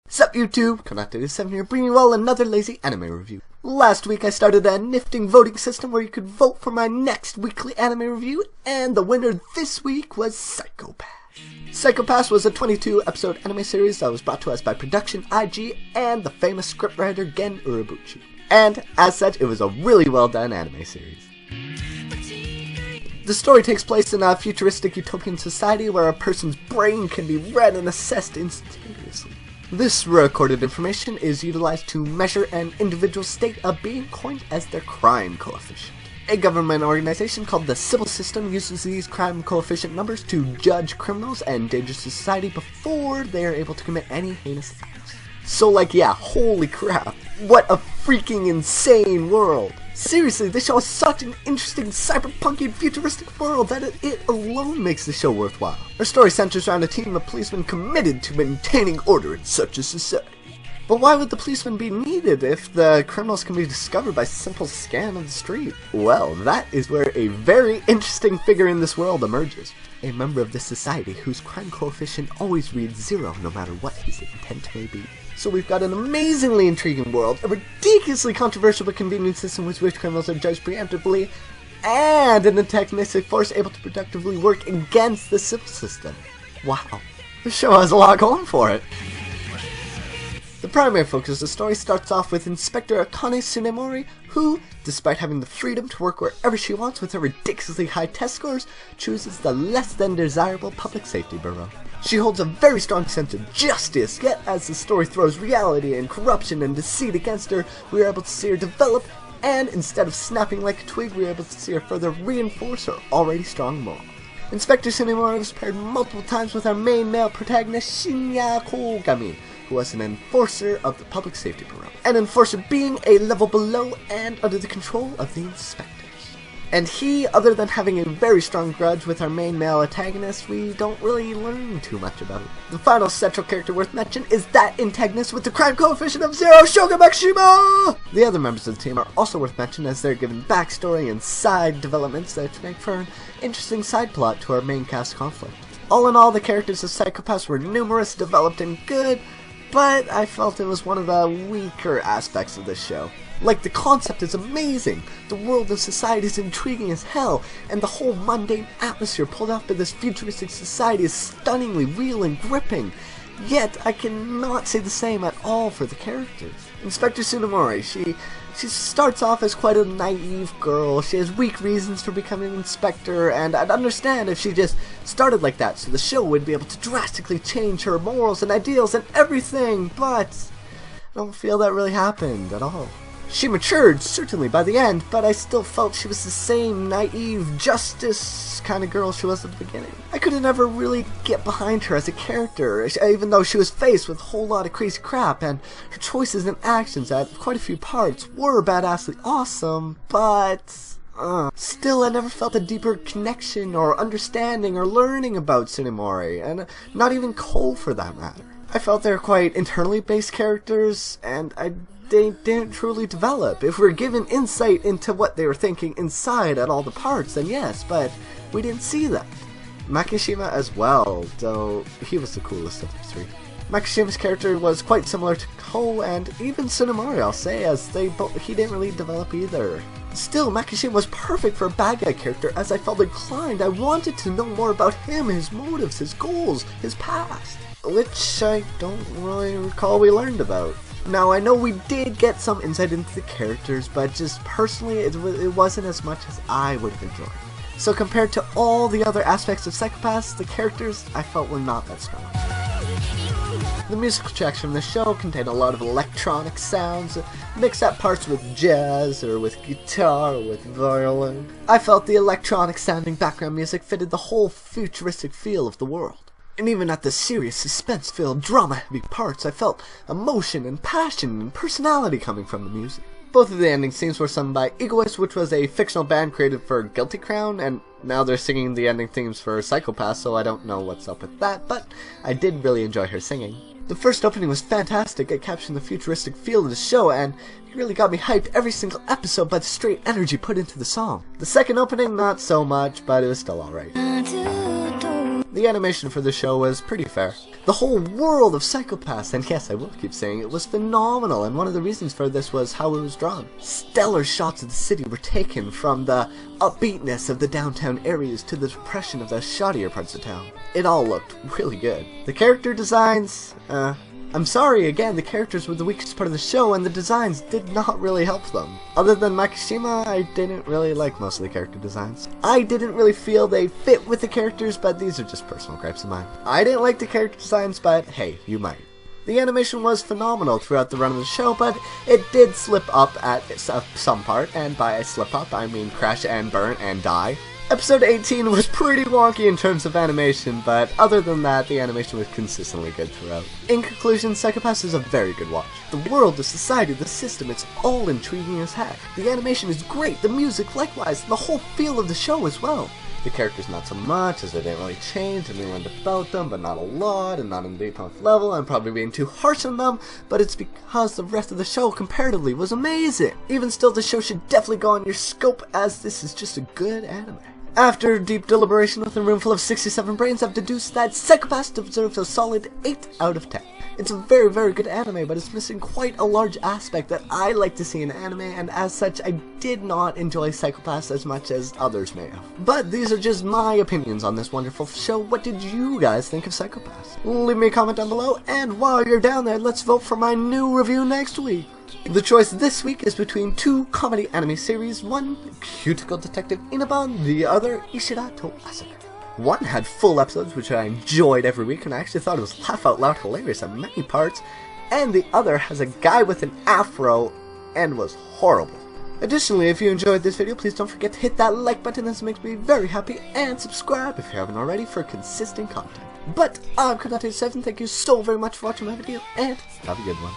Sup YouTube, Kona7 here, bringing you all another lazy anime review. Last week I started a nifty voting system where you could vote for my next weekly anime review, and the winner this week was Psycho Pass. Psycho Pass was a 22-episode anime series that was brought to us by Production IG and the famous scriptwriter Gen Urobuchi. And, as such, it was a really well-done anime series. The story takes place in a futuristic utopian society where a person's brain can be read and assessed instantaneously. This recorded information is utilized to measure an individual's state of being, coined as their crime coefficient. A government organization called the Civil System uses these crime coefficient numbers to judge criminals and endanger society before they are able to commit any heinous acts. So yeah, holy crap, what a freaking insane world! Seriously, this show is such an interesting cyberpunky futuristic world that it alone makes the show worthwhile. Our story centers around a team of policemen committed to maintaining order in such a society. But why would the policemen be needed if the criminals can be discovered by simple scan of the street? Well, that is where a very interesting figure in this world emerges. A member of this society whose crime coefficient always reads 0 no matter what his intent may be. So we've got an amazingly intriguing world, a ridiculously controversial but convenient system with which criminals are judged preemptively, and an antagonistic force able to productively work against the civil system. Wow, this show has a lot going for it. The primary focus of the story starts off with Inspector Akane Tsunemori, who, despite having the freedom to work wherever she wants with her ridiculously high test scores, chooses the less than desirable Public Safety Bureau. She holds a very strong sense of justice, yet as the story throws reality and corruption and deceit against her, we are able to see her develop, and instead of snapping like a twig, we are able to see her further reinforce her already strong morals. Inspector Tsunemori was paired multiple times with our main male protagonist, Shinya Kogami, who was an enforcer of the Public Safety Bureau. An enforcer being a level below and under the control of the inspectors. And he, other than having a very strong grudge with our main male antagonist, we don't really learn too much about it. The final central character worth mention is that antagonist with the crime coefficient of 0, Shoga Makishima! The other members of the team are also worth mention as they're given backstory and side developments that make for an interesting side plot to our main cast conflict. All in all, the characters of Psycho Pass were numerous, developed, and good, but I felt it was one of the weaker aspects of this show. Like, the concept is amazing, the world of society is intriguing as hell, and the whole mundane atmosphere pulled off by this futuristic society is stunningly real and gripping. Yet, I cannot say the same at all for the characters. Inspector Tsunemori, she starts off as quite a naive girl, she has weak reasons for becoming an inspector, and I'd understand if she just started like that so the show would be able to drastically change her morals and ideals and everything, but I don't feel that really happened at all. She matured, certainly, by the end, but I still felt she was the same naive, justice kind of girl she was at the beginning. I could never really get behind her as a character, even though she was faced with a whole lot of crazy crap, and her choices and actions at quite a few parts were badassly awesome, but still, I never felt a deeper connection or understanding or learning about Tsunemori, and not even Cole for that matter. I felt they were quite internally based characters, and they didn't truly develop. If we're given insight into what they were thinking inside at all the parts, then yes, but we didn't see that. Makishima as well, though he was the coolest of the three. Makishima's character was quite similar to Ko and even Tsunemori, I'll say, as he didn't really develop either. Still, Makishima was perfect for a bad guy character, as I felt inclined. I wanted to know more about him, his motives, his goals, his past, which I don't really recall we learned about. Now, I know we did get some insight into the characters, but just personally, it wasn't as much as I would have enjoyed. So compared to all the other aspects of Psycho Pass, the characters I felt were not that strong. The musical tracks from the show contain a lot of electronic sounds, mixed at parts with jazz, or with guitar, or with violin. I felt the electronic sounding background music fitted the whole futuristic feel of the world. And even at the serious, suspense-filled, drama-heavy parts, I felt emotion and passion and personality coming from the music. Both of the ending themes were sung by Egoist, which was a fictional band created for Guilty Crown, and now they're singing the ending themes for Psycho Pass, so I don't know what's up with that, but I did really enjoy her singing. The first opening was fantastic at capturing the futuristic feel of the show, and it really got me hyped every single episode by the straight energy put into the song. The second opening, not so much, but it was still alright. The animation for the show was pretty fair. The whole world of Psycho-Pass, and yes, I will keep saying it, was phenomenal, and one of the reasons for this was how it was drawn. Stellar shots of the city were taken, from the upbeatness of the downtown areas to the depression of the shoddier parts of town. It all looked really good. The character designs, I'm sorry, again, the characters were the weakest part of the show, and the designs did not really help them. Other than Makishima, I didn't really like most of the character designs. I didn't really feel they fit with the characters, but these are just personal gripes of mine. I didn't like the character designs, but hey, you might. The animation was phenomenal throughout the run of the show, but it did slip up at some part, and by slip up, I mean crash and burn and die. Episode 18 was pretty wonky in terms of animation, but other than that, the animation was consistently good throughout. In conclusion, Psycho-Pass is a very good watch. The world, the society, the system, it's all intriguing as heck. The animation is great, the music likewise, and the whole feel of the show as well. The characters not so much, as they didn't really change, and we learned about them, but not a lot, and not on a deep enough level. I'm probably being too harsh on them, but it's because the rest of the show, comparatively, was amazing. Even still, the show should definitely go on your scope, as this is just a good anime. After deep deliberation with a room full of 67 brains, I've deduced that Psycho-Pass deserves a solid 8 out of 10. It's a very, very good anime, but it's missing quite a large aspect that I like to see in anime, and as such, I did not enjoy Psycho-Pass as much as others may have. But these are just my opinions on this wonderful show. What did you guys think of Psycho-Pass? Leave me a comment down below, and while you're down there, let's vote for my new review next week. The choice this week is between two comedy anime series, one Cuticle Detective Inaban, the other Ishida to Asuka. One had full episodes, which I enjoyed every week, and I actually thought it was laugh out loud hilarious at many parts, and the other has a guy with an afro and was horrible. Additionally, if you enjoyed this video, please don't forget to hit that like button, this makes me very happy, and subscribe if you haven't already for consistent content. But I'm Kona7, thank you so very much for watching my video, and have a good one.